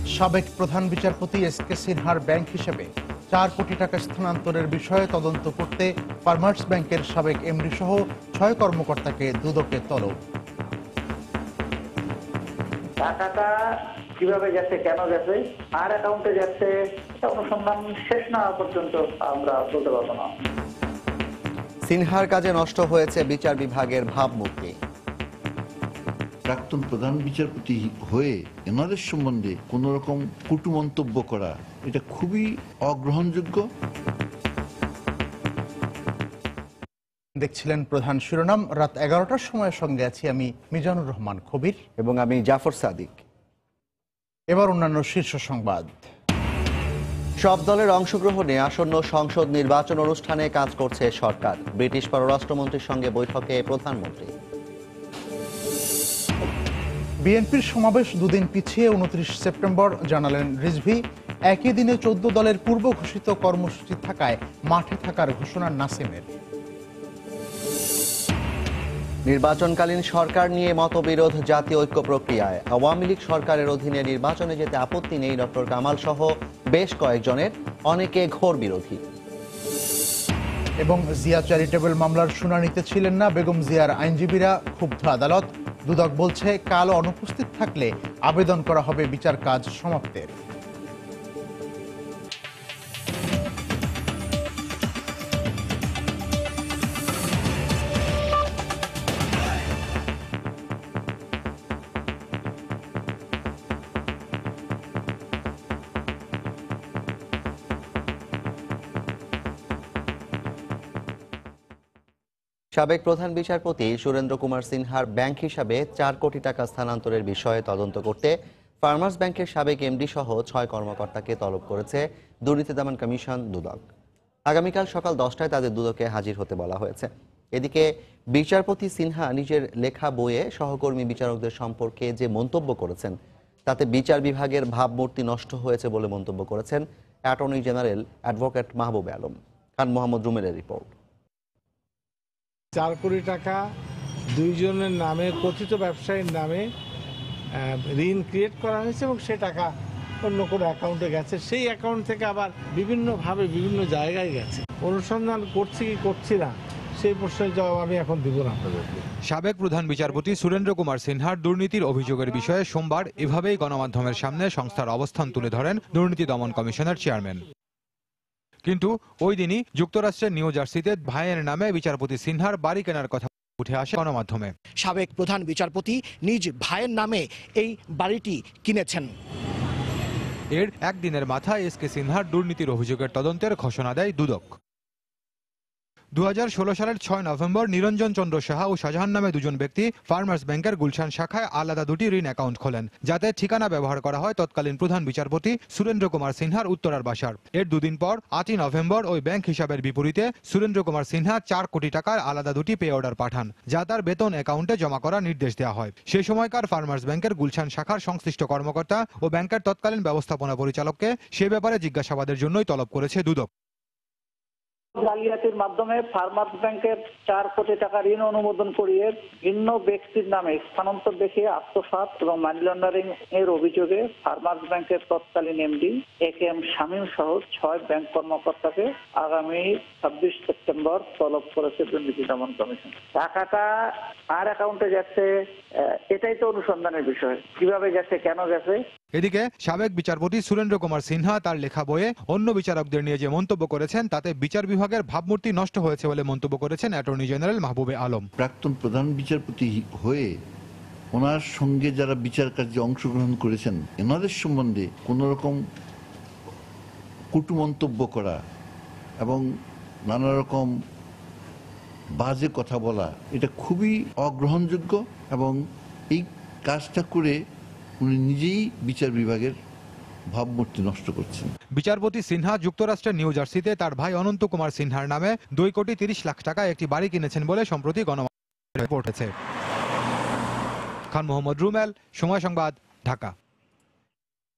সাবেক প্রধান বিচারপতি এস.কে সিনহার ব্যাংক হিসেবে ৪ কোটি টাকা স্থানান্তরের বিষয়ে তদন্ত করতে ফার্মার্স ব্যাংকের সাবেক এমডি সহ ৬ কর্মকর্তাকে দুদকে তলব। টাকাটা কিভাবে গেছে, কেন গেছে, আর অ্যাকাউন্টে যাচ্ছে, এটা অনুসন্ধান শেষ না হওয়া পর্যন্ত আমরা বলতে পারবো না। সিনহার কাজে নষ্ট হয়েছে বিচার বিভাগের ভাবমূর্তি। প্রাক্তন প্রধান বিচারপতি হয়ে এনাদের সম্বন্ধে কোন রকম কটু মন্তব্য করা এটা খুবই অগ্রহণযোগ্য। দেখছিলেন প্রধান শিরোনাম। রাত ১১টার সময়ের সঙ্গে আছি আমি মিজানুর রহমান কবির এবং আমি জাফর সাদিক। এবার অন্যান্য শীর্ষ সংবাদ। সব দলের অংশগ্রহণে আসন্ন সংসদ নির্বাচন অনুষ্ঠানে কাজ করছে সরকার। ব্রিটিশ পররাষ্ট্রমন্ত্রীর সঙ্গে বৈঠকে প্রধানমন্ত্রী। বিএনপির সমাবেশ দুদিন পিছিয়ে ২৯ সেপ্টেম্বর জানালেন রিজভী। একই দিনে ১৪ দলের পূর্ব ঘোষিত কর্মসূচি থাকায় মাঠে থাকার ঘোষণা নাসিমের। নির্বাচনকালীন সরকার নিয়ে মতবিরোধ জাতীয় ঐক্য প্রক্রিয়ায়। আওয়ামী লীগ সরকারের অধীনে নির্বাচনে যেতে আপত্তি নেই ডক্টর কামাল সহ বেশ কয়েকজনের, অনেকে ঘোর বিরোধী। এবং জিয়া চ্যারিটেবল মামলার শুনানিতে ছিলেন না বেগম জিয়ার আইনজীবীরা, ক্ষুব্ধ আদালত। দুদক বলছে কাল অনুপস্থিত থাকলে আবেদন করা হবে বিচার কাজ সমাপ্তের। সাবেক প্রধান বিচারপতি সুরেন্দ্র কুমার সিনহার ব্যাংক হিসাবে ৪ কোটি টাকা স্থানান্তরের বিষয়ে তদন্ত করতে ফার্মার্স ব্যাংকের সাবেক এমডি সহ ৬ কর্মকর্তাকে তলব করেছে দুর্নীতি দমন কমিশন দুদক। আগামীকাল সকাল ১০টায় তাদের দুদকে হাজির হতে বলা হয়েছে। এদিকে বিচারপতি সিনহা নিজের লেখা বইয়ে সহকর্মী বিচারকদের সম্পর্কে যে মন্তব্য করেছেন তাতে বিচার বিভাগের ভাবমূর্তি নষ্ট হয়েছে বলে মন্তব্য করেছেন attorney general advocate Mahbub Alam. Khan Mohammad রুমেলের report. ৪ কোটি টাকা দুইজনের নামে, কথিত ব্যবসায়ীর নামে ঋণ ক্রিয়েট করা হয়েছে এবং সে টাকা অন্য কোনো অ্যাকাউন্টে গেছে। সেই অ্যাকাউন্ট থেকে আবার বিভিন্নভাবে বিভিন্ন জায়গায় গেছে। অনুসন্ধান করছি কি করছি না সেই প্রশ্নের জবাব আমি এখন দিব না আপনাদেরকে। সাবেক প্রধান বিচারপতি সুরেন্দ্র কুমার সিনহার দুর্নীতির অভিযোগের বিষয়ে সোমবার এভাবেই গণমাধ্যমের সামনে সংস্থার অবস্থান তুলে ধরেন দুর্নীতি দমন কমিশনের চেয়ারম্যান। কিন্তু ওই দিনই যুক্তরাষ্ট্রের নিউ জার্সিতে ভাইয়ের নামে বিচারপতি সিনহার বাড়ি কেনার কথা উঠে আসে গণমাধ্যমে। সাবেক প্রধান বিচারপতি নিজ ভাইয়ের নামে এই বাড়িটি কিনেছেন। এর একদিনের মাথায় এস.কে সিনহার দুর্নীতির অভিযোগের তদন্তের ঘোষণা দেয় দুদক। ২০১৬ সালের ৬ নভেম্বর নিরঞ্জন চন্দ্র সাহা ও শাহজাহান নামে দুজন ব্যক্তি ফার্মার্স ব্যাংকের গুলশান শাখায় আলাদা দুটি ঋণ অ্যাকাউন্ট খোলেন, যাতে ঠিকানা ব্যবহার করা হয় তৎকালীন প্রধান বিচারপতি সুরেন্দ্র কুমার সিনহার উত্তরার বাসার। এর দুদিন পর ৮ই নভেম্বর ওই ব্যাংক হিসাবের বিপরীতে সুরেন্দ্র কুমার সিনহা ৪ কোটি টাকার আলাদা দুটি পে অর্ডার পাঠান, যা তার বেতন অ্যাকাউন্টে জমা করার নির্দেশ দেওয়া হয়। সেই সময়কার ফার্মার্স ব্যাংকের গুলশান শাখার সংশ্লিষ্ট কর্মকর্তা ও ব্যাংকের তৎকালীন ব্যবস্থাপনা পরিচালককে সে ব্যাপারে জিজ্ঞাসাবাদের জন্যই তলব করেছে দুদক। জালিয়াতির মাধ্যমে ফার্মার্স ব্যাংকের ৪ কোটি টাকা ঋণ অনুমোদন করিয়ে ভিন্ন ব্যক্তির নামে স্থানান্তর দেখিয়ে আত্মসাৎ এবং মানি লন্ডারিং এর অভিযোগে ফার্মার্স ব্যাংকের তৎকালীন এমডি এ.কে.এম. শামীম সহ ৬ ব্যাংক কর্মকর্তাকে আগামী ২৬ সেপ্টেম্বর তলব করেছে দুর্নীতি দমন কমিশন। টাকাটা আর অ্যাকাউন্টে যাচ্ছে, এটাই তো অনুসন্ধানের বিষয়। কিভাবে গেছে, কেন গেছে। এদিকে সাবেক বিচারপতি সুরেন্দ্র কুমার সিনহা তার লেখা বইয়ে অন্য বিচারকদের নিয়ে যে মন্তব্য করেছেন তাতে বিচার বিভাগের ভাবমূর্তি নষ্ট হয়েছে বলে মন্তব্য করেছেন অ্যাটর্নি জেনারেল মাহবুব আলম। প্রাক্তন প্রধান বিচারপতি হয়ে ওনার সঙ্গে যারা বিচার কার্যে অংশগ্রহণ করেছেন এনাদের সম্বন্ধে কোন রকম কটু মন্তব্য করা এবং নানা রকম বাজে কথা বলা এটা খুবই অগ্রহণযোগ্য এবং এই কাজটা করে উনি নিজেই বিচার বিভাগের ভাবমূর্তি নষ্ট করছেন। বিচারপতি সিনহা যুক্তরাষ্ট্রের নিউ জার্সিতে তার ভাই অনন্ত কুমার সিনহার নামে 2 কোটি 30 লাখ টাকা একটি বাড়ি কিনেছেন বলে সম্প্রতি গণমাধ্যমে রিপোর্ট হয়েছে। খান মোহাম্মদ রুমেল, সময় সংবাদ, ঢাকা।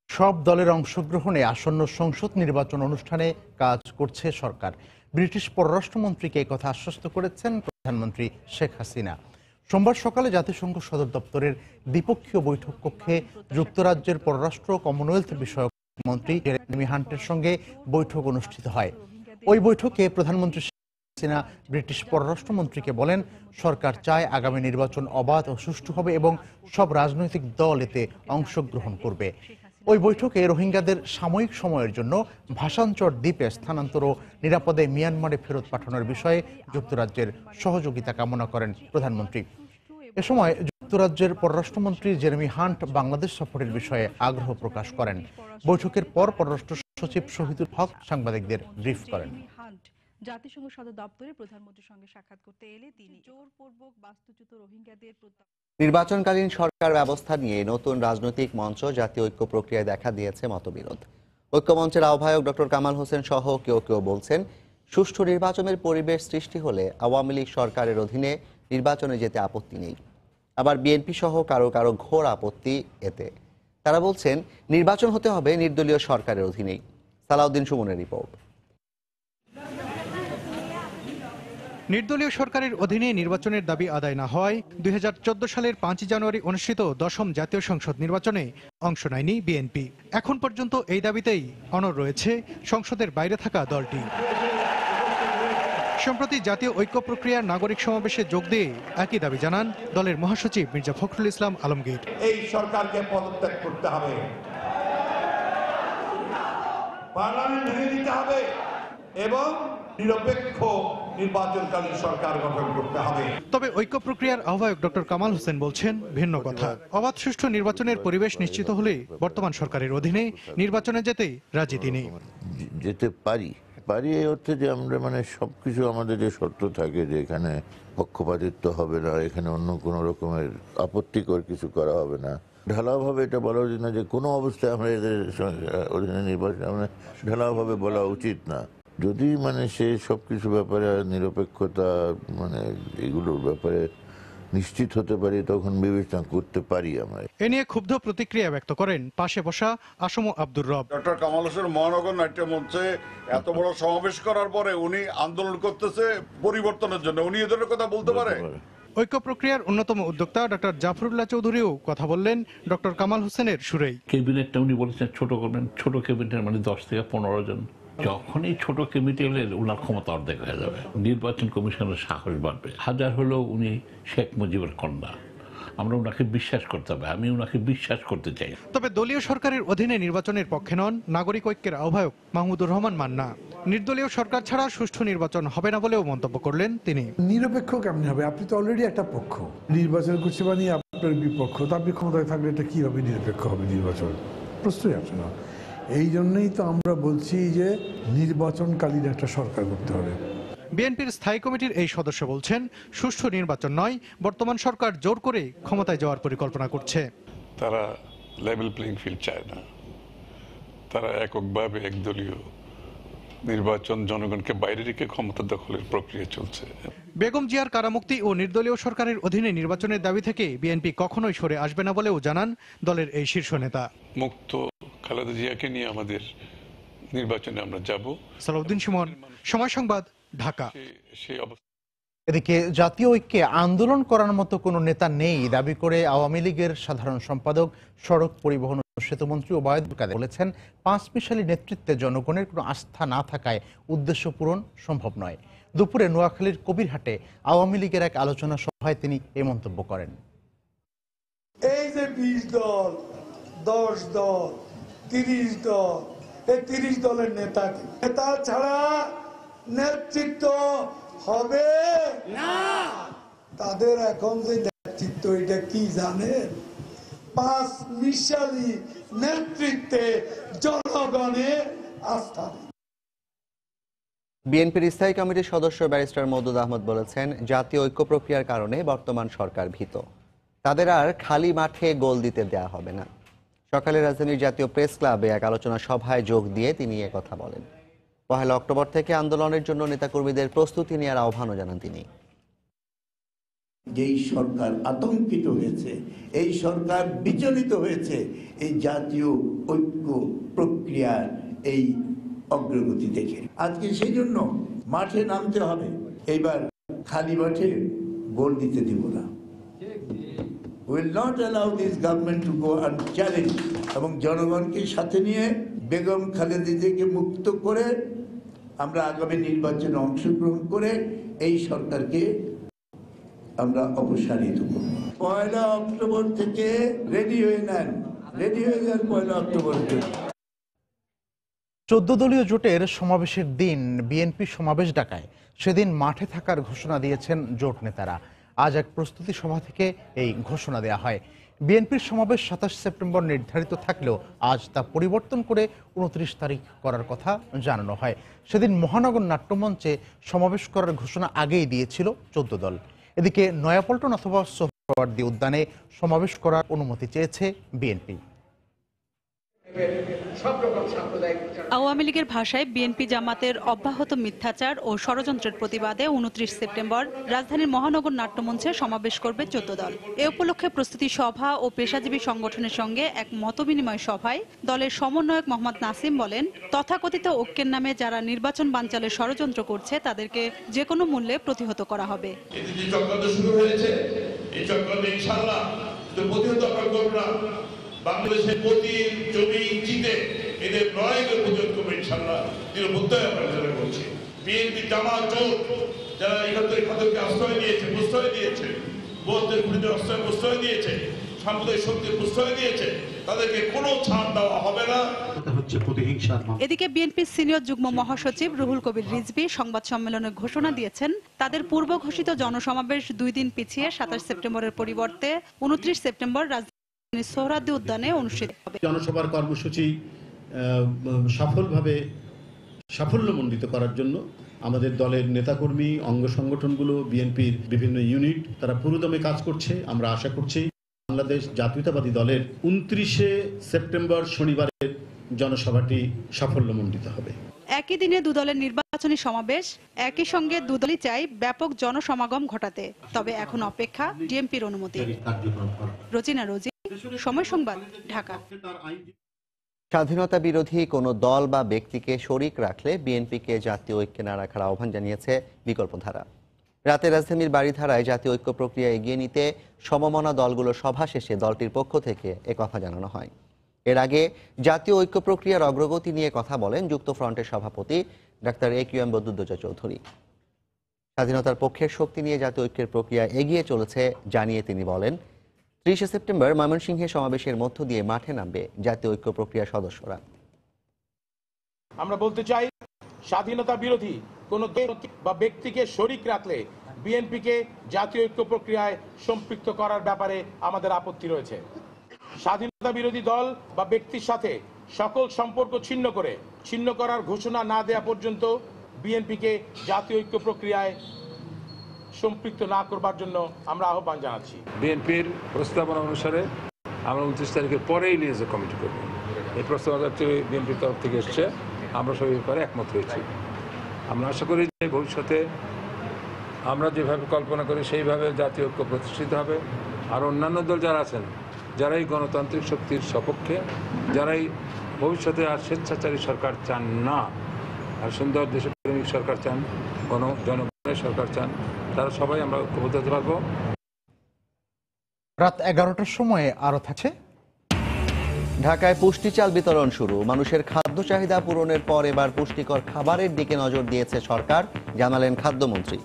সব দলের অংশগ্রহণে আসন্ন সংসদ নির্বাচন অনুষ্ঠানে কাজ করছে সরকার। ব্রিটিশ পররাষ্ট্রমন্ত্রীকে এই কথা আশ্বস্ত করেছেন প্রধানমন্ত্রী শেখ হাসিনা। সোমবার সকালে জাতিসংঘ সদর দপ্তরের দ্বিপক্ষীয় বৈঠক কক্ষে যুক্তরাজ্যের পররাষ্ট্র কমনওয়েলথ বিষয়ক মন্ত্রী জেরেমি হান্টের সঙ্গে বৈঠক অনুষ্ঠিত হয়। ওই বৈঠকে প্রধানমন্ত্রী শেখ হাসিনা ব্রিটিশ পররাষ্ট্রমন্ত্রীকে বলেন, সরকার চায় আগামী নির্বাচন অবাধ ও সুষ্ঠু হবে এবং সব রাজনৈতিক দল এতে অংশগ্রহণ করবে। ওই বৈঠকে রোহিঙ্গাদের সাময়িক সময়ের জন্য ভাষাঞ্চর দ্বীপে স্থানান্তর ও নিরাপদে মিয়ানমারে ফেরত পাঠানোর বিষয়ে যুক্তরাজ্যের সহযোগিতা কামনা করেন প্রধানমন্ত্রী। এ সময় যুক্তরাজ্যের পররাষ্ট্রমন্ত্রী জেরেমি হান্ট বাংলাদেশ সফরের বিষয়ে আগ্রহ প্রকাশ করেন। বৈঠকের পর পররাষ্ট্র সচিব শহীদুল হক সাংবাদিকদের ব্রিফ করেন। জাতিসংঘ সদর দপ্তরে প্রধানমন্ত্রীর সঙ্গে সাক্ষাৎ করতে এলে তিনি জোরপূর্বক বাস্তুচ্যুত রোহিঙ্গাদের নির্বাচনকালীন সরকার ব্যবস্থা নিয়ে নতুন রাজনৈতিক মঞ্চ জাতীয় ঐক্য প্রক্রিয়ায় দেখা দিয়েছে মতবিরোধ। ঐক্যমঞ্চের আহ্বায়ক ডক্টর কামাল হোসেন সহ কেউ কেউ বলছেন, সুষ্ঠু নির্বাচনের পরিবেশ সৃষ্টি হলে আওয়ামী লীগ সরকারের অধীনে নির্বাচনে যেতে আপত্তি নেই। আবার বিএনপি সহ কারো কারো ঘোর আপত্তি এতে। তারা বলছেন, নির্বাচন হতে হবে নির্দলীয় সরকারের অধীনেই। সালাউদ্দিন সুমনের রিপোর্ট। নির্দলীয় সরকারের অধীনে নির্বাচনের দাবি আদায় না হওয়ায় 2014 সালের 5 জানুয়ারি অনুষ্ঠিত 10ম জাতীয় সংসদ নির্বাচনে অংশ নেয়নি বিএনপি। এখন পর্যন্ত এই দাবিতেই অনড় রয়েছে সংসদের বাইরে থাকা দলটি। সম্প্রতি জাতীয় ঐক্য প্রক্রিয়ার নাগরিক সমাবেশে যোগ দিয়ে একই দাবি জানান দলের মহাসচিব মির্জা ফখরুল ইসলাম আলমগীর। এই সরকারকে পদত্যাগ করতে হবে, পার্লামেন্ট ভেঙে দিতে হবে এবং নিরপেক্ষ নির্বাচনকালীন সরকার গঠন করতে হবে। তবে ঐক্য প্রক্রিয়ার আহ্বায়ক ডক্টর কামাল হোসেন বলছেন ভিন্ন কথা। অবাধ সুষ্ঠু নির্বাচনের পরিবেশ নিশ্চিত হলে বর্তমান সরকারের অধীনে নির্বাচনে যেতে রাজি তিনি। যেতে পারি এই অর্থে যে আমরা সবকিছু আমাদের যে শর্ত থাকে যে এখানে পক্ষপাতিত্ব হবে না, এখানে অন্য কোনো রকমের আপত্তিকর কিছু করা হবে না। ঢালাওভাবে এটা বলা উচিত না যে কোনো অবস্থায় আমরা এদের অধীনে নির্বাচন ঢালাওভাবে বলা উচিত না। যদি সে সবকিছু ব্যাপারে নিরপেক্ষতা এগুলোর ব্যাপারে নিশ্চিত হতে পারি, তখন বিবেচনা করতে পারি আমরা। এ নিয়ে ক্ষুব্ধ প্রতিক্রিয়া ব্যক্ত করেন পাশে বসা আসম আব্দুর রব। ডক্টর কামাল হোসেন মহানগর নাট্য মঞ্চে এত বড় সমাবেশ করার পরে উনি আন্দোলন করতেছে পরিবর্তনের জন্য, উনি এদের কথা বলতে পারে? ঐক্য প্রক্রিয়ার অন্যতম উদ্যোক্তা ডক্টর জাফরুল্লাহ চৌধুরীও কথা বললেন ডক্টর কামাল হোসেনের সুরেই। ক্যাবিনেটটা উনি বলেছেন ছোট করবেন, ছোট ক্যাবিনেট 10 থেকে 15 জন। যখন এই ছোট কমিটি হলে ওনার ক্ষমতা অর্ধেক হয়ে যাবে, নির্বাচন কমিশনের সাহস বাড়বে। হাজার হলেও উনি শেখ মুজিবের কন্যা, আমরা ওনাকে বিশ্বাস করতে হবে, আমি ওনাকে বিশ্বাস করতে চাই। তবে দলীয় সরকারের অধীনে নির্বাচনের পক্ষে নন নাগরিক ঐক্যের আহ্বায়ক মাহমুদুর রহমান মান্না। নির্দলীয় সরকার ছাড়া সুষ্ঠু নির্বাচন হবে না বলেও মন্তব্য করলেন তিনি। নিরপেক্ষ কেমন হবে? আপনি তো অলরেডি একটা পক্ষ, নির্বাচন করছে মানে আপনার বিপক্ষ, তো আপনি ক্ষমতায় থাকলে এটা কিভাবে নিরপেক্ষ হবে? নির্বাচন প্রশ্নই আসে না। এই জন্যই তো আমরা বলছি যে নির্বাচনকালীন একটা সরকার করতে হবে। বিএনপির স্থায়ী কমিটির এই সদস্য বলছেন, সুষ্ঠু নির্বাচন নয়, বর্তমান সরকার জোর করে ক্ষমতায় যাওয়ার পরিকল্পনা করছে। তারা লেভেল প্লেইং ফিল্ড চায় না, তারা এককভাবে একদলীয় নির্বাচন জনগণকে বাইরে রেখে ক্ষমতা দখলের প্রক্রিয়া চলছে। বেগম জিয়ার কারামুক্তি ও নির্দলীয় সরকারের অধীনে নির্বাচনের দাবি থেকে বিএনপি কখনোই সরে আসবে না বলেও জানান দলের এই শীর্ষ নেতা। মুক্ত খালেদা জিয়াকে নিয়ে আমাদের নির্বাচনে আমরা যাব। সালাউদ্দিন সুমন, সময় সংবাদ, ঢাকা। এদিকে জাতীয় ঐক্যে আন্দোলন করার মতো কোনো নেতা নেই দাবি করে আওয়ামী লীগের সাধারণ সম্পাদক, সড়ক পরিবহন ও সেতুমন্ত্রী ওবায়দুল কাদের বলেছেন, পাঁচমিশালী নেতৃত্বে জনগণের কোনো আস্থা না থাকায় উদ্দেশ্য পূরণ সম্ভব নয়। দুপুরে নোয়াখালীর কবিরহাটে আওয়ামী লীগের এক আলোচনা সভায় তিনি এই মন্তব্য করেন। এই যে 20 দল, 10 দল, 30 দল, এই 30 দলের নেতা ছাড়া নেতৃত্ব হবে না। তাদের এখন যে নেতৃত্ব, এটা কি জানেন? পাঁচমিশালী নেতৃত্বে জনগণের আস্থা। বিএনপির স্থায়ী কমিটির সদস্য ব্যারিস্টার মওদুদ আহমদ বলেছেন, জাতীয় ঐক্য প্রক্রিয়ার কারণে বর্তমান সরকার ভীত, তাদের আর খালি মাঠে গোল দিতে দেয়া হবে না। সকালে রাজধানীর জাতীয় প্রেস ক্লাবে এক আলোচনা সভায় যোগ দিয়ে তিনি একথা বলেন। 1 অক্টোবর থেকে আন্দোলনের জন্য নেতাকর্মীদের প্রস্তুতি নেওয়ার আহ্বানও জানান তিনি। যেই সরকার আতঙ্কিত হয়েছে, এই সরকার বিচলিত হয়েছে এই জাতীয় ঐক্য প্রক্রিয়ার এই অগ্রগতি দেখে। আজকে সেই জন্য মাঠে নামতে হবে। এইবার খালি মাঠে গোল দিতে দিব না, will not allow this government to go unchallenged. এবং জনগণকে সাথে নিয়ে বেগম খালেদা জিয়াকে মুক্ত করে আমরা আগামী নির্বাচনে অংশগ্রহণ করে এই সরকারকে আমরা অপসারিত করব। 1 অক্টোবর থেকে রেডি হয়ে নেন, রেডি হয়ে যান 1 অক্টোবর থেকে। 14 দলীয় জোটের সমাবেশের দিন বিএনপি সমাবেশ ডাকায় সেদিন মাঠে থাকার ঘোষণা দিয়েছেন জোট নেতারা। আজ এক প্রস্তুতি সভা থেকে এই ঘোষণা দেয়া হয়। বিএনপির সমাবেশ 27 সেপ্টেম্বর নির্ধারিত থাকলেও আজ তা পরিবর্তন করে 29 তারিখ করার কথা জানানো হয়। সেদিন মহানগর নাট্যমঞ্চে সমাবেশ করার ঘোষণা আগেই দিয়েছিল 14 দল। এদিকে নয়াপল্টন অথবা সোহরাওয়ার্দী উদ্যানে সমাবেশ করার অনুমতি চেয়েছে বিএনপি। আওয়ামী লীগের ভাষায় বিএনপি জামাতের অব্যাহত মিথ্যাচার ও ষড়যন্ত্রের প্রতিবাদে 29 সেপ্টেম্বর রাজধানীর মহানগর নাট্যমঞ্চে সমাবেশ করবে 14 দল। এ উপলক্ষে প্রস্তুতি সভা ও পেশাজীবী সংগঠনের সঙ্গে এক মতবিনিময় সভায় দলের সমন্বয়ক মোহাম্মদ নাসিম বলেন, তথাকথিত ঐক্যের নামে যারা নির্বাচন বানচালের ষড়যন্ত্র করছে তাদেরকে যে কোনো মূল্যে প্রতিহত করা হবে। বাংলাদেশের প্রতি জমি জিতে এদের লড়াইকে প্রতিরোধ করবে ইনশাআল্লাহ দৃঢ় আমরা করছি। বিএনপি জামাত জোট যারা 71 খাতকে আশ্রয় দিয়েছে, প্রশ্রয় দিয়েছে, বৌদ্ধের বিরুদ্ধে প্রশ্রয় দিয়েছে, সাম্প্রদায়িক শক্তির প্রশ্রয় দিয়েছে, তাদেরকে কোনো ছাড় দেওয়া হবে না। এদিকে বিএনপির সিনিয়র যুগ্ম মহাসচিব রুহুল কবির রিজভী সংবাদ সম্মেলনে ঘোষণা দিয়েছেন, তাদের পূর্ব ঘোষিত জনসমাবেশ 2 দিন পিছিয়ে 27 সেপ্টেম্বরের পরিবর্তে 29 সেপ্টেম্বর সোহরাওয়ার্দী উদ্যানে অনুষ্ঠিত হবে। জনসভার কর্মসূচি সফলভাবে সাফল্যমণ্ডিত করার জন্য আমাদের দলের নেতাকর্মী, অঙ্গ সংগঠনগুলো, বিএনপির বিভিন্ন ইউনিট তারা পুরোদমে কাজ করছে। আমরা আশা করছি বাংলাদেশ জাতীয়তাবাদী দলের 29 সেপ্টেম্বর শনিবারের জনসভাটি সাফল্যমণ্ডিত হবে। একই দিনে দুদলের নির্বাচনী সমাবেশ, একই সঙ্গে দুদলই চাই ব্যাপক জনসমাগম ঘটাতে। তবে এখন অপেক্ষা ডিএমপির অনুমতি। রোজিনা রোজি, সময় সংবাদ, ঢাকা। স্বাধীনতা বিরোধী কোনো দল বা ব্যক্তিকে শরিক রাখলে বিএনপিকে জাতীয় ঐক্যে না রাখার আহ্বান জানিয়েছে বিকল্পধারা। রাতে রাজধানীর বাড়িধারায় জাতীয় ঐক্য প্রক্রিয়া এগিয়ে নিতে সমমনা দলগুলোর সভা শেষে দলটির পক্ষ থেকে একথা জানানো হয়। এর আগে জাতীয় ঐক্য প্রক্রিয়ার অগ্রগতি নিয়ে কথা বলেন যুক্তফ্রন্টের সভাপতি ডাক্তার AQM বদরুদ্দোজা চৌধুরী। স্বাধীনতার পক্ষের শক্তি নিয়ে জাতীয় ঐক্যের প্রক্রিয়া এগিয়ে চলেছে জানিয়ে তিনি বলেন, 30 সেপ্টেম্বর ময়মনসিংহে সমাবেশের মধ্য দিয়ে মাঠে নামবে জাতীয় ঐক্য প্রক্রিয়ার সদস্যরা। আমরা বলতে চাই, স্বাধীনতা বিরোধী কোনো দল বা ব্যক্তিকে শরিক রাখলে বিএনপিকে জাতীয় ঐক্য প্রক্রিয়ায় সম্পৃক্ত করার ব্যাপারে আমাদের আপত্তি রয়েছে। স্বাধীনতা বিরোধী দল বা ব্যক্তির সাথে সকল সম্পর্ক ছিন্ন করার ঘোষণা না দেওয়া পর্যন্ত বিএনপিকে জাতীয় ঐক্য প্রক্রিয়ায় সম্পৃক্ত না করবার জন্য আমরা আহ্বান জানাচ্ছি। বিএনপির প্রস্তাবনা অনুসারে আমরা 29 তারিখের পরেই লিয়াজো কমিটি করব। এই প্রস্তাবনা বিএনপির তরফ থেকে এসছে, আমরা সবাই ব্যাপারে একমত হয়েছি। আমরা আশা করি যে ভবিষ্যতে আমরা যেভাবে কল্পনা করি সেইভাবে জাতীয় ঐক্য প্রতিষ্ঠিত হবে। আর অন্যান্য দল যারা আছেন, যারা এই গণতান্ত্রিক শক্তির সপক্ষে, যারাই ভবিষ্যতে আর স্বেচ্ছাচারী সরকার চান না, আর সুন্দর দেশপ্রেমিক সরকার চান, জনগণের সরকার চান, তারা সবাই আমরা ঐক্যবদ্ধ হতে পারবো। রাত 11টার সময়ে আরো থাকছে ঢাকায় পুষ্টি চাল বিতরণ শুরু। মানুষের খাদ্য চাহিদা পূরণের পর এবার পুষ্টিকর খাবারের দিকে নজর দিয়েছে সরকার, জানালেন খাদ্যমন্ত্রী।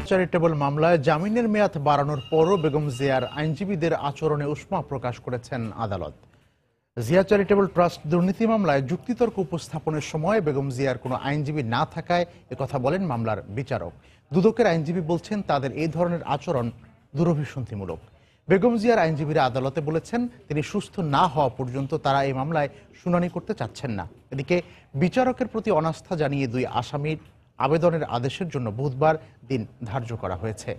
চ্যারিটেবল মামলায় জামিনের মেয়াদ বাড়ানোর পরও বেগম জিয়ার আইনজীবীদের আচরণে উষ্মা প্রকাশ করেছেন আদালত। জিয়া চ্যারিটেবল ট্রাস্ট দুর্নীতি মামলায় যুক্তিতর্ক উপস্থাপনের সময় বেগম জিয়ার কোনো আইনজীবী না থাকায় একথা বলেন মামলার বিচারক। দুদকের আইনজীবী বলছেন তাদের এই ধরনের আচরণ দুরভিসন্ধিমূলক। বেগম জিয়ার আইনজীবীরা আদালতে বলেছেন তিনি সুস্থ না হওয়া পর্যন্ত তারা এই মামলায় শুনানি করতে চাচ্ছেন না। এদিকে বিচারকের প্রতি অনাস্থা জানিয়ে 2 আসামির আবেদনের আদেশের জন্য বুধবার দিন ধার্য করা হয়েছে।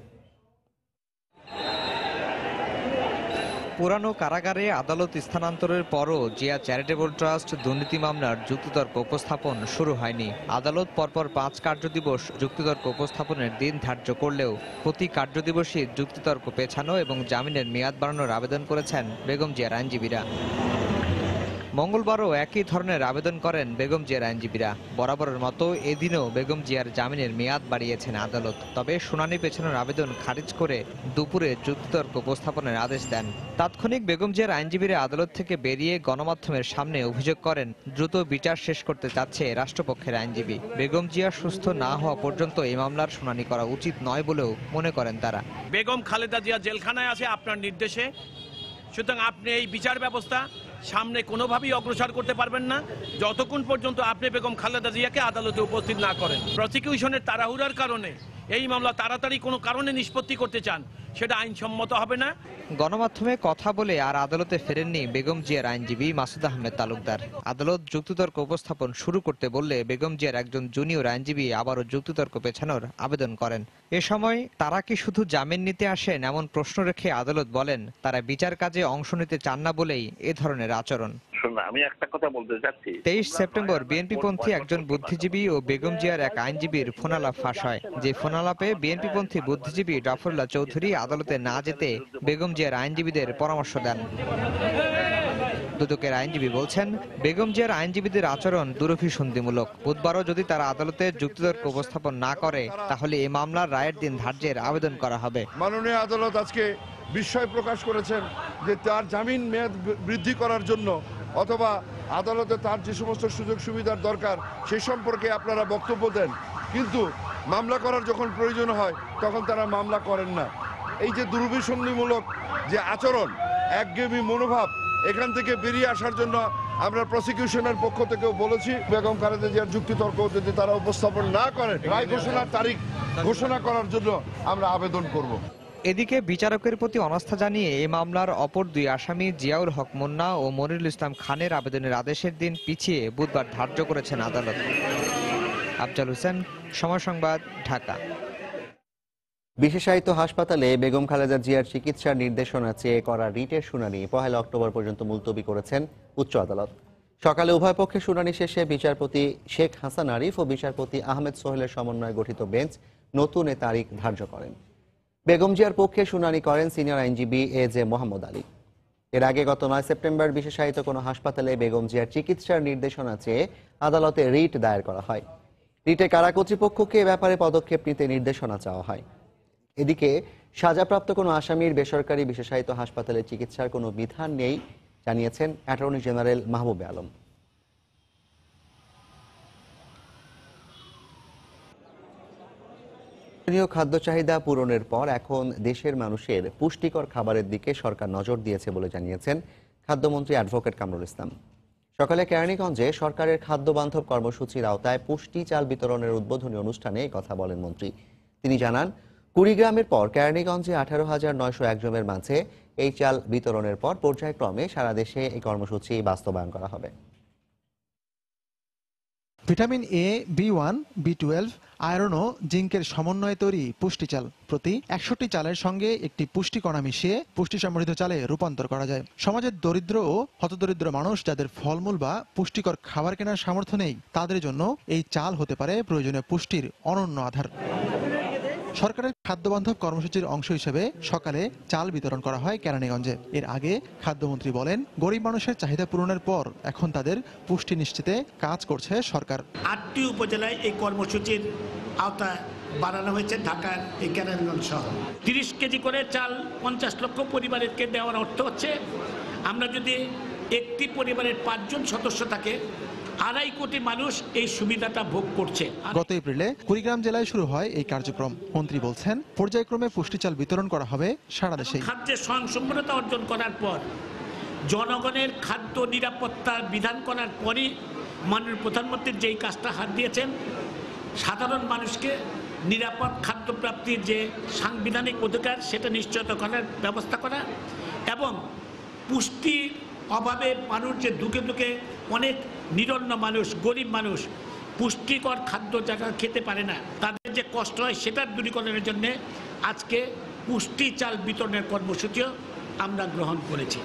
পুরানো কারাগারে আদালত স্থানান্তরের পরও জিয়া চ্যারিটেবল ট্রাস্ট দুর্নীতি মামলার যুক্তিতর্ক উপস্থাপন শুরু হয়নি। আদালত পরপর 5 কার্যদিবস যুক্তিতর্ক উপস্থাপনের দিন ধার্য করলেও প্রতি কার্যদিবসই যুক্তিতর্ক পেছানো এবং জামিনের মেয়াদ বাড়ানোর আবেদন করেছেন বেগম জিয়ার আইনজীবীরা। মঙ্গলবারও একই ধরনের আবেদন করেন বেগম জিয়ার আইনজীবীরা। বরাবরের মতো এদিনও বেগম জিয়ার জামিনের মেয়াদ বাড়িয়েছেন আদালত। তবে শুনানি পেছানোর আবেদন খারিজ করে দুপুরে যুক্তিতর্ক উপস্থাপনের আদেশ দেন। তাৎক্ষণিক বেগম জিয়ার আইনজীবীরা আদালত থেকে বেরিয়ে গণমাধ্যমের সামনে অভিযোগ করেন দ্রুত বিচার শেষ করতে চাচ্ছে রাষ্ট্রপক্ষের আইনজীবী। বেগম জিয়া সুস্থ না হওয়া পর্যন্ত এই মামলার শুনানি করা উচিত নয় বলেও মনে করেন তারা। বেগম খালেদা জিয়া জেলখানায় আছে আপনার নির্দেশে, সুতরাং আপনি এই বিচার ব্যবস্থা সামনে কোনোভাবেই অগ্রসর করতে পারবেন না যতক্ষণ পর্যন্ত আপনি বেগম খালেদা জিয়াকে আদালতে উপস্থিত না করেন। প্রসিকিউশনের তাড়াহুড়ার কারণে এই মামলা তাড়াতাড়ি কোনো কারণে নিষ্পত্তি করতে চান, সেটা আইনসম্মত হবে না। গণমাধ্যমে কথা বলে আর আদালতে ফেরেননি বেগম জিয়ার আইনজীবী মাসুদ আহমেদ তালুকদার। আদালত যুক্তিতর্ক উপস্থাপন শুরু করতে বললে বেগম জিয়ার একজন জুনিয়র আইনজীবী আবারও যুক্তিতর্ক পেছানোর আবেদন করেন। এ সময় তারা কি শুধু জামিন নিতে আসেন এমন প্রশ্ন রেখে আদালত বলেন তারা বিচার কাজে অংশ নিতে চান না বলেই এ ধরনের আচরণ। আমি একটা কথা বলতে চাচ্ছি, 23 সেপ্টেম্বর বিএনপিপন্থী একজন বুদ্ধিজীবী ও বেগম জিয়ার এক আইনজীবীর ফোনালাপ ফাঁস হয়। যে ফোনালাপে বিএনপিপন্থী বুদ্ধিজীবী জাফরুল্লাহ চৌধুরী আদালতে না যেতে বেগম জিয়ার আইনজীবীদের পরামর্শ দেন। দুদকের আইনজীবী বলছেন বেগম জিয়ার আইনজীবীদের আচরণ দুরভিসন্ধিমূলক। বুধবারও যদি তারা আদালতে যুক্তিতর্ক উপস্থাপন না করে তাহলে এই মামলার রায়ের দিন ধার্যের আবেদন করা হবে। মাননীয় আদালত আজকে বিস্ময় প্রকাশ করেছেন যে তার জামিন মেয়াদ বৃদ্ধি করার জন্য অথবা আদালতে তার যে সমস্ত সুযোগ সুবিধার দরকার সে সম্পর্কে আপনারা বক্তব্য দেন, কিন্তু মামলা করার যখন প্রয়োজন হয় তখন তারা মামলা করেন না। এই যে দুরভিসন্ধিমূলক যে আচরণ, একঘেয়েমি মনোভাব, এখান থেকে বেরিয়ে আসার জন্য আমরা প্রসিকিউশনের পক্ষ থেকেও বলেছি বেগম খালেদা জিয়ার যুক্তিতর্ক যদি তারা উপস্থাপন না করেন রায় ঘোষণার তারিখ ঘোষণা করার জন্য আমরা আবেদন করব। এদিকে বিচারকের প্রতি অনাস্থা জানিয়ে এই মামলার অপর দুই আসামি জিয়াউল হক মুন্না ও মনিরুল ইসলাম খানের আবেদনের আদেশের দিন পিছিয়ে বুধবার ধার্য করেছেন আদালত। আফজাল হোসেন, সময় সংবাদ, ঢাকা। বিশেষায়িত হাসপাতালে বেগম খালেদা জিয়ার চিকিৎসার নির্দেশনা চেয়ে করা রিটের শুনানি 1 অক্টোবর পর্যন্ত মুলতবি করেছেন উচ্চ আদালত। সকালে উভয় পক্ষের শুনানি শেষে বিচারপতি শেখ হাসান আরিফ ও বিচারপতি আহমেদ সোহেলের সমন্বয়ে গঠিত বেঞ্চ নতুন এ তারিখ ধার্য করেন। বেগম জিয়ার পক্ষে শুনানি করেন সিনিয়র আইনজীবী এজে মোহাম্মদ আলী। এর আগে গত 9 সেপ্টেম্বর বিশেষায়িত কোনো হাসপাতালে বেগম জিয়ার চিকিৎসার নির্দেশনা চেয়ে আদালতে রিট দায়ের করা হয়। রিটে কারা কর্তৃপক্ষকে এ ব্যাপারে পদক্ষেপ নিতে নির্দেশনা চাওয়া হয়। এদিকে সাজাপ্রাপ্ত কোনো আসামির বেসরকারি বিশেষায়িত হাসপাতালে চিকিৎসার কোনো বিধান নেই জানিয়েছেন অ্যাটর্নি জেনারেল মাহবুবে আলম। খাদ্য চাহিদা পূরণের পর এখন দেশের মানুষের পুষ্টিকর খাবারের দিকে সরকার নজর দিয়েছে বলে জানিয়েছেন খাদ্যমন্ত্রী অ্যাডভোকেট কামরুল ইসলাম। সকালে কেরানীগঞ্জে সরকারের খাদ্য বান্ধব কর্মসূচির আওতায় পুষ্টি চাল বিতরণের উদ্বোধনী অনুষ্ঠানে এই কথা বলেন মন্ত্রী। তিনি জানান, কুড়িগ্রামের পর কেরানীগঞ্জে 18,901 জনের মাঝে এই চাল বিতরণের পর পর্যায়ক্রমে সারা দেশে এই কর্মসূচি বাস্তবায়ন করা হবে। ভিটামিন এ, বি1, বি12, আয়রন ও জিঙ্কের সমন্বয়ে তৈরি পুষ্টি চাল প্রতি 100টি চালের সঙ্গে একটি পুষ্টি কণা মিশিয়ে পুষ্টি সমৃদ্ধ চালে রূপান্তর করা যায়। সমাজের দরিদ্র ও হতদরিদ্র মানুষ যাদের ফলমূল বা পুষ্টিকর খাবার কেনার সামর্থ্য নেই তাদের জন্য এই চাল হতে পারে প্রয়োজনীয় পুষ্টির অনন্য আধার। সরকারের খাদ্যবান্ধব কর্মসূচির অংশ হিসেবে সকালে চাল বিতরণ করা হয় কেরানীগঞ্জে। এর আগে খাদ্যমন্ত্রী বলেন, গরিব মানুষের চাহিদা পূরণের পর এখন তাদের পুষ্টি নিশ্চিতে কাজ করছে সরকার। 8টি উপজেলায় এই কর্মসূচির আওতা বাড়ানো হয়েছে। ঢাকার এই কেরানীগঞ্জ শহর 30 কেজি করে চাল 50 লক্ষ পরিবারকে দেওয়ার অর্থ হচ্ছে আমরা যদি একটি পরিবারের 5 জন সদস্য থাকে 2.5 কোটি মানুষ এই সুবিধাটা ভোগ করছে। গত এপ্রিলে কুড়িগ্রাম জেলায় শুরু হয় এই কার্যক্রম। মন্ত্রী বলছেন, পর্যায়ক্রমে পুষ্টি চাল বিতরণ করা হবে সারা দেশে। খাদ্যের স্বয়ংসম্পূর্ণতা অর্জন করার পর জনগণের খাদ্য নিরাপত্তার বিধান করার পরই মাননীয় প্রধানমন্ত্রীর যেই কাজটা হাত দিয়েছেন, সাধারণ মানুষকে নিরাপদ খাদ্য প্রাপ্তির যে সাংবিধানিক অধিকার সেটা নিশ্চয়তা করার ব্যবস্থা করা এবং পুষ্টি অভাবে মানুষ যে দুঃখে দুঃখে অনেক নিরন্ন মানুষ, গরিব মানুষ পুষ্টিকর খাদ্য জায়গা খেতে পারে না, তাদের যে কষ্ট হয় সেটা দূরীকরণের জন্য আজকে পুষ্টি চাল বিতরণের কর্মসূচিও আমরা গ্রহণ করেছি।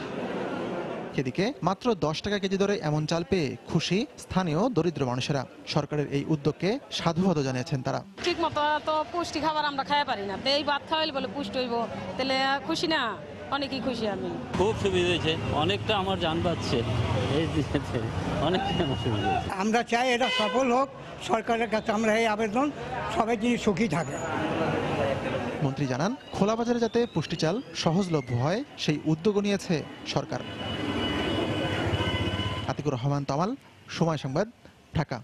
এদিকে মাত্র 10 টাকা কেজি দরে এমন চাল পেয়ে খুশি স্থানীয় দরিদ্র মানুষেরা। সরকারের এই উদ্যোগকে সাধুবাদ জানিয়েছেন তারা। ঠিক মতো তো পুষ্টি খাবার আমরা খাইতে পারি না, এই ভাত খাওয়াইলে বলে পুষ্টি হইব, তাহলে খুশি না, অনেকই খুশি। আমি খুব সুবিধা হয়েছে, অনেকটা আমার জান বাঁচছে। আমরা চাই এটা সফল হোক, সরকারের কাছে আমরা এই আবেদন, সবাই যিনি সুখী থাকে। মন্ত্রী জানান, খোলা বাজারে যাতে পুষ্টি চাল সহজলভ্য হয় সেই উদ্যোগ নিয়েছে সরকার। আতিকুর রহমান তমাল, সময় সংবাদ, ঢাকা।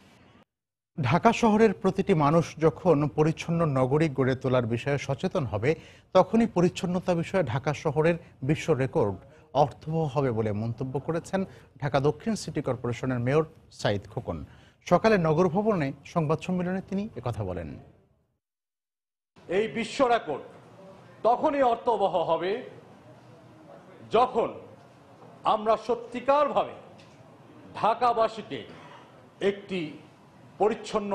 ঢাকা শহরের প্রতিটি মানুষ যখন পরিচ্ছন্ন নগরী গড়ে তোলার বিষয়ে সচেতন হবে, তখনই পরিচ্ছন্নতা বিষয়ে ঢাকা শহরের বিশ্ব রেকর্ড অর্থবহ হবে বলে মন্তব্য করেছেন ঢাকা দক্ষিণ সিটি কর্পোরেশনের মেয়র সাইদ খোকন। সকালে নগর ভবনে সংবাদ সম্মেলনে তিনি একথা বলেন। এই বিশ্ব রেকর্ড তখনই অর্থবহ হবে যখন আমরা সত্যিকারভাবে ঢাকাবাসীকে একটি পরিচ্ছন্ন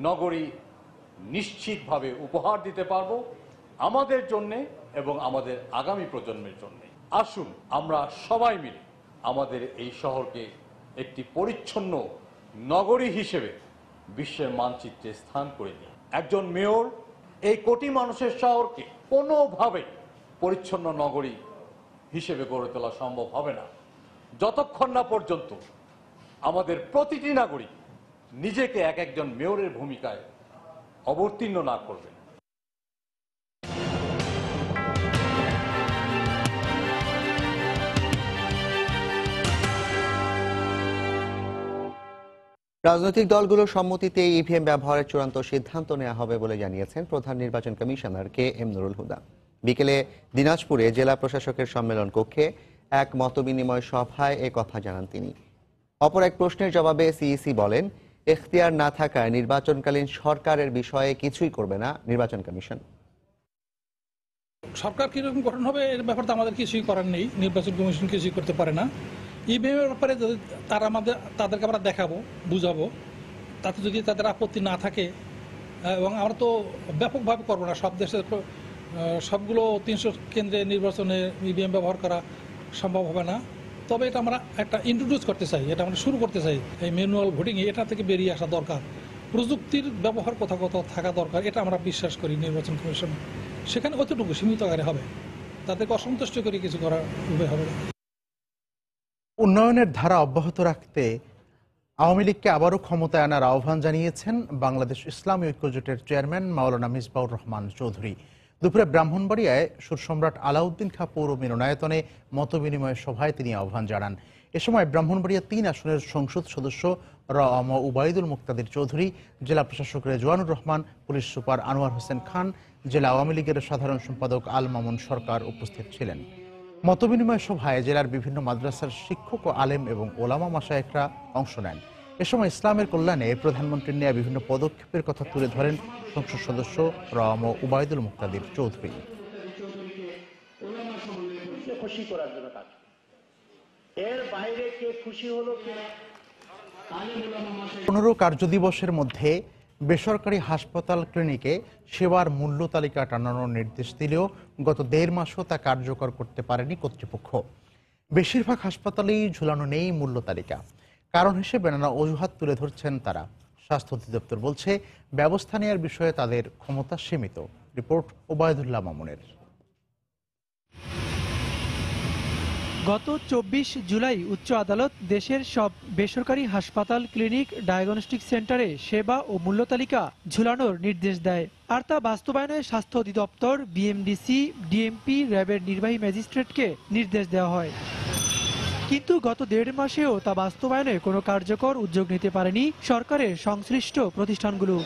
নগরী নিশ্চিতভাবে উপহার দিতে পারব, আমাদের জন্যে এবং আমাদের আগামী প্রজন্মের জন্য। আসুন আমরা সবাই মিলে আমাদের এই শহরকে একটি পরিচ্ছন্ন নগরী হিসেবে বিশ্বের মানচিত্রে স্থান করে দিই। একজন মেয়র এই কোটি মানুষের শহরকে কোনোভাবে পরিচ্ছন্ন নগরী হিসেবে গড়ে তোলা সম্ভব হবে না যতক্ষণ না পর্যন্ত আমাদের প্রতিটি নাগরিক নিজেকে একজন মেয়রের ভূমিকায় অবতীর্ণ না করবে। রাজনৈতিক দলগুলোর সম্মতিতে ইভিএম ব্যবহারের চূড়ান্ত সিদ্ধান্ত নেওয়া হবে বলে জানিয়েছেন প্রধান নির্বাচন কমিশনার KM নুরুল হুদা। বিকেলে দিনাজপুরে জেলা প্রশাসকের সম্মেলন কক্ষে এক মতবিনিময় সভায় এ কথা জানান তিনি। অপর এক প্রশ্নের জবাবে সিইসি বলেন, এখতিয়ার না থাকায় নির্বাচনকালীন সরকারের বিষয়ে কিছুই করবে না নির্বাচন কমিশন। সরকার কিরকম গঠন হবে এর ব্যাপারে আমাদের কিছুই করার নেই, নির্বাচন কমিশন কিছুই করতে পারে না। ইভিএমের ব্যাপারে যদি তাদেরকে আমরা দেখাবো, বুঝাবো, তাতে যদি তাদের আপত্তি না থাকে, এবং আমরা তো ব্যাপকভাবে করবো না, সব দেশে সবগুলো 300 কেন্দ্রে নির্বাচনে ইভিএম ব্যবহার করা সম্ভব হবে না। তবে এটা আমরা একটা ইন্ট্রোডিউস করতে চাই, এটা আমরা শুরু করতে চাই। এই ম্যানুয়াল ভোটিং এটা থেকে বেরিয়ে আসা দরকার, প্রযুক্তির ব্যবহার কোথাও কোথাও থাকা দরকার, এটা আমরা বিশ্বাস করি নির্বাচন কমিশন। সেখানে অতটুকু সীমিত আকারে হবে, তাদেরকে অসন্তুষ্ট করে কিছু করা হবে না। উন্নয়নের ধারা অব্যাহত রাখতে আওয়ামী লীগকে আবারও ক্ষমতায় আনার আহ্বান জানিয়েছেন বাংলাদেশ ইসলামী ঐক্যজোটের চেয়ারম্যান মাওলানা মিসবাউর রহমান চৌধুরী। দুপুরে ব্রাহ্মণবাড়িয়ায় সুরসম্রাট আলাউদ্দিন খাঁ পৌর মিলনায়তনে মতবিনিময় সভায় তিনি আহ্বান জানান। এ সময় ব্রাহ্মণবাড়িয়া 3 আসনের সংসদ সদস্য রম উবাইদুল মুক্তাদির চৌধুরী, জেলা প্রশাসক রেজওয়ানুর রহমান, পুলিশ সুপার আনোয়ার হোসেন খান, জেলা আওয়ামী লীগের সাধারণ সম্পাদক আল মামুন সরকার উপস্থিত ছিলেন। মতবিনিময় সভায় জেলার বিভিন্ন মাদ্রাসার শিক্ষক ও আলেম এবং ওলামা মাশায়েখরা অংশ নেন। এ সময় ইসলামের কল্যাণে প্রধানমন্ত্রীর নেওয়া বিভিন্ন পদক্ষেপের কথা তুলে ধরেন সংসদ সদস্য রম উবাইদুল মুক্তাদির চৌধুরী। 15 কার্যদিবসের মধ্যে বেসরকারি হাসপাতাল ক্লিনিকে সেবার মূল্য তালিকা টানানোর নির্দেশ দিলেও গত 1.5 মাসও তা কার্যকর করতে পারেনি কর্তৃপক্ষ। বেশিরভাগ হাসপাতালেই ঝুলানো নেই মূল্য তালিকা। কারণ হিসেবে নানা অজুহাত তুলে ধরছেন তারা। স্বাস্থ্য অধিদপ্তর বলছে, ব্যবস্থা নেওয়ার বিষয়ে তাদের ক্ষমতা সীমিত। রিপোর্ট ওবায়দুল্লাহ মামুনের। গত 24 জুলাই উচ্চ আদালত দেশের সব বেসরকারি হাসপাতাল, ক্লিনিক, ডায়াগনস্টিক সেন্টারে সেবা ও মূল্য তালিকা ঝুলানোর নির্দেশ দেয়। আর তা বাস্তবায়নে স্বাস্থ্য অধিদপ্তর, বিএমডিসি, ডিএমপি, র্যাবের নির্বাহী ম্যাজিস্ট্রেটকে নির্দেশ দেওয়া হয়। কিন্তু গত 1.5 মাসেও তা বাস্তবায়নে কোনো কার্যকর উদ্যোগ নিতে পারেনি সরকারের সংশ্লিষ্ট প্রতিষ্ঠানগুলো।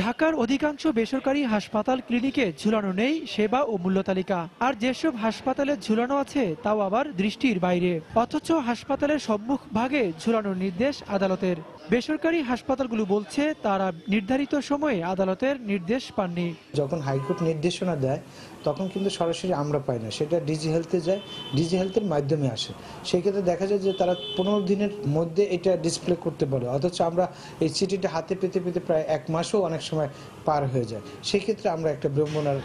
ঢাকার অধিকাংশ বেসরকারি হাসপাতাল, ক্লিনিকে ঝুলানো নেই সেবা ও মূল্য তালিকা। আর যেসব হাসপাতালে ঝুলানো আছে তাও আবার দৃষ্টির বাইরে, অথচ হাসপাতালের সম্মুখ ভাগে ঝুলানোর নির্দেশ আদালতের। বেসরকারি হাসপাতালগুলো বলছে তারা নির্ধারিত সময়ে আদালতের নির্দেশ পাননি। যখন হাইকোর্ট নির্দেশনা দেয় তখন কিন্তু সরাসরি আমরা পাই না, সেটা ডিজি হেলথে যায়, ডিজি হেলথের মাধ্যমে আসে। সেই ক্ষেত্রে দেখা যায় যে তারা 15 দিনের মধ্যে এটা ডিসপ্লে করতে পারে, অথচ আমরা এই চিঠিটা হাতে পেতে পেতে প্রায় 1 মাসও অনেক সময় পার হয়ে যায়। সেই ক্ষেত্রে আমরা একটা বিড়ম্বনার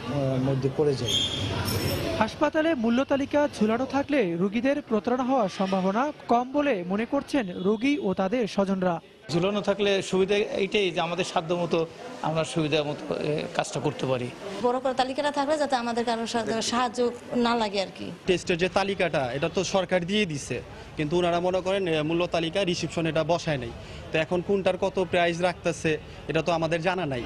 মধ্যে পড়ে যাই। হাসপাতালে মূল্য তালিকা ঝুলানো থাকলে রোগীদের প্রতারণা হওয়ার সম্ভাবনা কম বলে মনে করছেন রোগী ও তাদের স্বজনরা। ঝুলানো থাকলে সুবিধা এইটাই যে আমাদের সাধ্য মতো আমরা সুবিধা মতো কাজটা করতে পারি। বড় করে তালিকাটা থাকলে যাতে আমাদের কারোর সাহায্য না লাগে আর কি। টেস্টের যে তালিকাটা এটা তো সরকার দিয়ে দিছে, কিন্তু ওনারা মনে করেন মূল্য তালিকা রিসিপশন এটা বসায় নাই। তো এখন কোনটার কত প্রাইস রাখতেছে এটা তো আমাদের জানা নাই।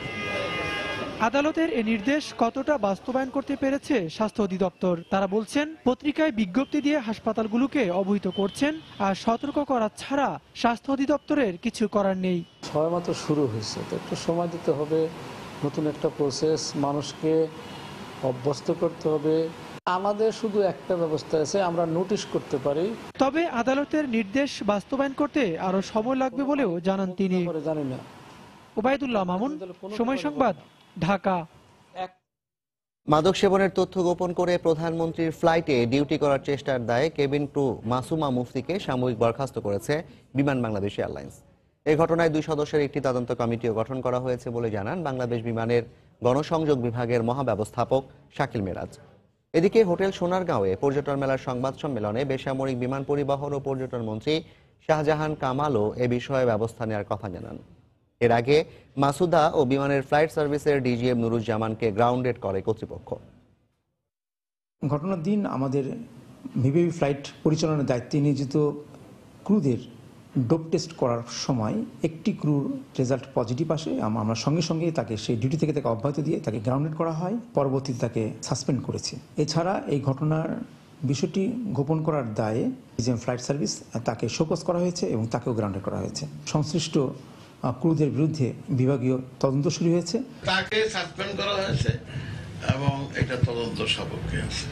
আদালতের এই নির্দেশ কতটা বাস্তবায়ন করতে পেরেছে স্বাস্থ্য অধিদপ্তর? তারা বলছেন, পত্রিকায় বিজ্ঞপ্তি দিয়ে হাসপাতালগুলোকে অবহিত করছেন, আর সতর্ক করা ছাড়া স্বাস্থ্য অধিদপ্তরের কিছু করার নেই। সবেমাত্র শুরু হয়েছে, তো একটু সময় দিতে হবে, নতুন একটা প্রসেস, মানুষকে অভ্যস্ত করতে হবে। আমাদের শুধু একটা ব্যবস্থা আছে, আমরা নোটিশ করতে পারি। তবে আদালতের নির্দেশ বাস্তবায়ন করতে আরো সময় লাগবে বলেও জানান তিনি। জানি না। ওবায়দুল্লাহ মামুন, সময় সংবাদ, ঢাকা। মাদক সেবনের তথ্য গোপন করে প্রধানমন্ত্রীর ফ্লাইটে ডিউটি করার চেষ্টার দায়ে কেবিন ক্রু মাসুমা মুফতিকে সাময়িক বরখাস্ত করেছে বিমান বাংলাদেশ এয়ারলাইন্স। এই ঘটনায় 2 সদস্যের একটি তদন্ত কমিটিও গঠন করা হয়েছে বলে জানান বাংলাদেশ বিমানের গণসংযোগ বিভাগের মহাব্যবস্থাপক শাকিল মেরাজ। এদিকে হোটেল সোনারগাঁওয়ে পর্যটন মেলার সংবাদ সম্মেলনে বেসামরিক বিমান পরিবহন ও পর্যটন মন্ত্রী শাহজাহান কামালও এ বিষয়ে ব্যবস্থা নেওয়ার কথা জানান। এর আগে মাসুদা ও বিমানের ফ্লাইট সার্ভিসের ডিজিএম নুরুজ্জামানকে গ্রাউন্ডেড করে কর্তৃপক্ষ। ঘটনার দিন আমাদের ভিভিআইপি ফ্লাইট পরিচালনার দায়িত্বে নিয়োজিত ক্রুদের ডোপ টেস্ট করার সময় একটি ক্রুর রেজাল্ট পজিটিভ আসে। আমরা সঙ্গে সঙ্গে তাকে সেই ডিউটি থেকে তাকে অব্যাহতি দিয়ে তাকে গ্রাউন্ডেড করা হয়, পরবর্তীতে তাকে সাসপেন্ড করেছে। এছাড়া এই ঘটনার বিষয়টি গোপন করার দায়ে ডিজিএম ফ্লাইট সার্ভিস তাকে শোকজ করা হয়েছে এবং তাকেও গ্রাউন্ডেড করা হয়েছে। সংশ্লিষ্ট ক্রুদের বিরুদ্ধে বিভাগীয় তদন্ত শুরু হয়েছে, তাকে সাসপেন্ড করা হয়েছে এবং এটা তদন্ত সাপেক্ষে আছে।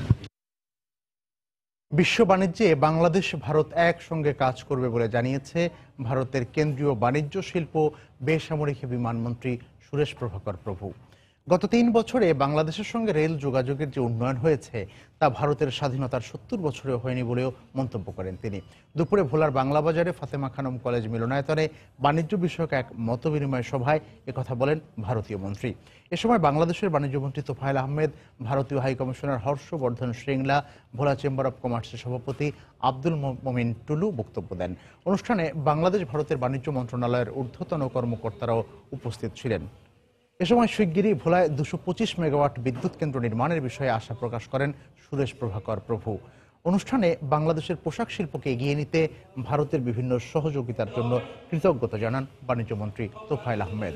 বিশ্ব বাণিজ্যে বাংলাদেশ ভারত একসঙ্গে কাজ করবে বলে জানিয়েছে ভারতের কেন্দ্রীয় বাণিজ্য শিল্প বেসামরিক বিমানমন্ত্রী সুরেশ প্রভাকর প্রভু। গত 3 বছরে বাংলাদেশের সঙ্গে রেল যোগাযোগের যে উন্নয়ন হয়েছে তা ভারতের স্বাধীনতার 70 বছরেও হয়নি বলেও মন্তব্য করেন তিনি। দুপুরে ভোলার বাংলা বাজারে ফাতেমা খানম কলেজ মিলনায়তনে বাণিজ্য বিষয়ক এক মতবিনিময় সভায় একথা বলেন ভারতীয় মন্ত্রী। এ সময় বাংলাদেশের বাণিজ্যমন্ত্রী তোফায়েল আহমেদ, ভারতীয় high commissioner Harsh Vardhan Shringla, Bhola chamber of কমার্সের সভাপতি আব্দুল মমিন টুলু বক্তব্য দেন। অনুষ্ঠানে বাংলাদেশ ভারতের বাণিজ্য মন্ত্রণালয়ের ঊর্ধ্বতন কর্মকর্তারাও উপস্থিত ছিলেন। এ সময় শিগগিরই ভোলায় 225 মেগাওয়াট বিদ্যুৎ কেন্দ্র নির্মাণের বিষয়ে আশা প্রকাশ করেন সুরেশ প্রভাকর প্রভু। অনুষ্ঠানে বাংলাদেশের পোশাক শিল্পকে এগিয়ে নিতে ভারতের বিভিন্ন সহযোগিতার জন্য কৃতজ্ঞতা জানান বাণিজ্যমন্ত্রী তোফায়েল আহমেদ।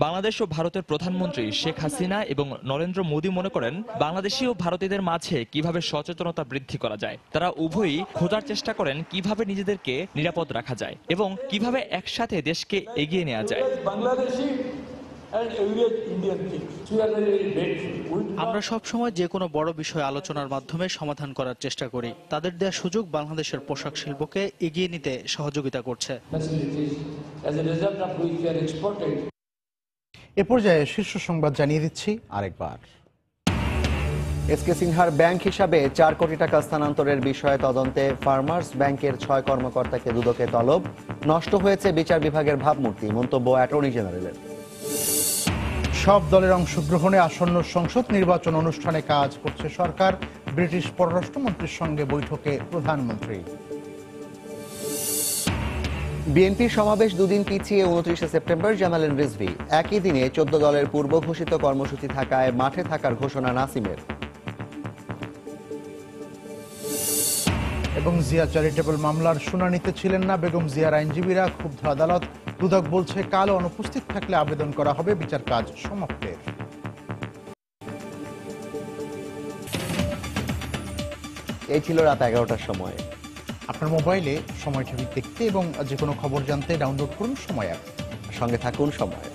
বাংলাদেশ ও ভারতের প্রধানমন্ত্রী শেখ হাসিনা এবং নরেন্দ্র মোদী মনে করেন বাংলাদেশি ও ভারতীয়দের মাঝে কিভাবে সচেতনতা বৃদ্ধি করা যায়। তারা উভয়ই খোঁজার চেষ্টা করেন কিভাবে নিজেদেরকে নিরাপদ রাখা যায় এবং কিভাবে একসাথে দেশকে এগিয়ে নেওয়া যায়। আমরা সবসময় যে কোনো বড় বিষয় আলোচনার মাধ্যমে সমাধান করার চেষ্টা করি। তাদের দেওয়া সুযোগ বাংলাদেশের পোশাক শিল্পকে এগিয়ে নিতে সহযোগিতা করছে। এ পর্যায়ে শীর্ষ সংবাদ জানিয়ে দিচ্ছি আরেকবার। এসকে সিনহার ব্যাংক হিসাবে 4 কোটি টাকা স্থানান্তরের বিষয়ে তদন্তে ফার্মার্স ব্যাংকের 6 কর্মকর্তাকে দুদকে তলব। নষ্ট হয়েছে বিচার বিভাগের ভাবমূর্তি, মন্তব্য অ্যাটর্নি জেনারেলের। সব দলের অংশগ্রহণে আসন্ন সংসদ নির্বাচন অনুষ্ঠানে কাজ করছে সরকার, ব্রিটিশ পররাষ্ট্রমন্ত্রীর সঙ্গে বৈঠকে প্রধানমন্ত্রী। বিএনপির সমাবেশ 2 দিন পিছিয়ে 29 সেপ্টেম্বর, জানালেন রিজভী। একই দিনে 14 দলের পূর্ব ঘোষিত কর্মসূচি থাকায় মাঠে থাকার ঘোষণা নাসিমের। এবং জিয়া চ্যারিটেবল মামলার শুনানিতে ছিলেন না বেগম জিয়ার আইনজীবীরা, ক্ষুব্ধ আদালত। দুদক বলছে কাল অনুপস্থিত থাকলে আবেদন করা হবে বিচার কাজ সমাপ্তের। এই ছিল রাত 11টার সময়। আপনার মোবাইলে সময় টিভি দেখতে এবং যে কোনো খবর জানতে ডাউনলোড করুন সময় অ্যাপ। সঙ্গে থাকুন সময়।